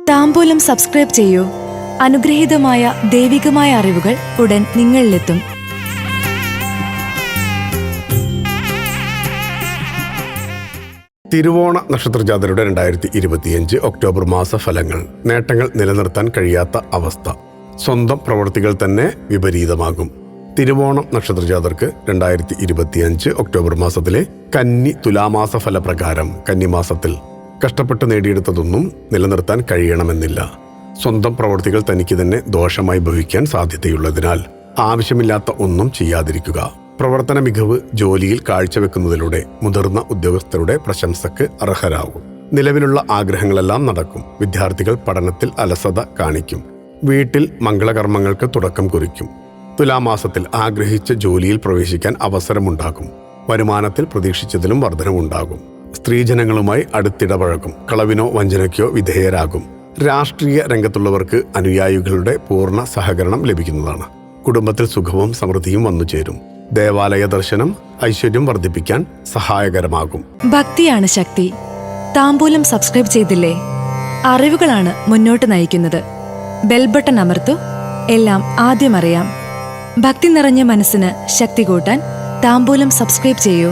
താംബൂലം subscribe ചെയ്യൂ. അനുഗ്രഹീതമായ ദൈവികമായ അറിവുകൾ ഉടൻ നിങ്ങളിലെത്തും. തിരുവോണ നക്ഷത്രജാതരുടെ 2025 ഒക്ടോബർ മാസ ഫലങ്ങൾ. നേട്ടങ്ങൾ നിലനിർത്താൻ കഴിയാത്ത അവസ്ഥ. സ്വന്തം പ്രവൃത്തികൾ തന്നെ വിപരീതമാകും. തിരുവോണം നക്ഷത്രജാതർക്ക് 2025 ഒക്ടോബർ മാസത്തിലെ കന്നി തുലാമാസ ഫലപ്രകാരം കന്നിമാസത്തിൽ കഷ്ടപ്പെട്ട് നേടിയെടുത്തതൊന്നും നിലനിർത്താൻ കഴിയണമെന്നില്ല. സ്വന്തം പ്രവൃത്തികൾ തനിക്ക് തന്നെ ദോഷമായി ഭവിക്കാൻ സാധ്യതയുള്ളതിനാൽ ആവശ്യമില്ലാത്ത ഒന്നും ചെയ്യാതിരിക്കുക. പ്രവർത്തന മികവ് ജോലിയിൽ കാഴ്ചവെക്കുന്നതിലൂടെ മുതിർന്ന ഉദ്യോഗസ്ഥരുടെ പ്രശംസയ്ക്ക് അർഹരാകും. നിലവിലുള്ള ആഗ്രഹങ്ങളെല്ലാം നടക്കും. വിദ്യാർത്ഥികൾ പഠനത്തിൽ അലസത കാണിക്കും. വീട്ടിൽ മംഗളകർമ്മങ്ങൾക്ക് തുടക്കം കുറിക്കും. തുലാമാസത്തിൽ ആഗ്രഹിച്ച ജോലിയിൽ പ്രവേശിക്കാൻ അവസരമുണ്ടാകും. വരുമാനത്തിൽ പ്രതീക്ഷിച്ചതിലും വർധനവുണ്ടാകും. സ്ത്രീജനങ്ങളുമായി അടുത്തിടപഴകും. കളവിനോ വഞ്ചനയ്ക്കോ വിധേയരാകും. രാഷ്ട്രീയ രംഗത്തുള്ളവർക്ക് അനുയായികളുടെ പൂർണ്ണ സഹകരണം ലഭിക്കുന്നതാണ്. കുടുംബത്തിൽ സുഖവും സമൃദ്ധിയും വന്നുചേരും. ദേവാലയ ദർശനം ഐശ്വര്യം വർദ്ധിപ്പിക്കാൻ സഹായകരമാകും. ഭക്തിയാണ് ശക്തി. താംബൂലം സബ്സ്ക്രൈബ് ചെയ്തില്ലേ? അറിവുകളാണ് മുന്നോട്ട് നയിക്കുന്നത്. ബെൽ ബട്ടൺ അമർത്തു. എല്ലാം ആദ്യം അറിയാം. ഭക്തി നിറഞ്ഞ മനസ്സിന് ശക്തി കൂട്ടാൻ താംബൂലം സബ്സ്ക്രൈബ് ചെയ്യൂ.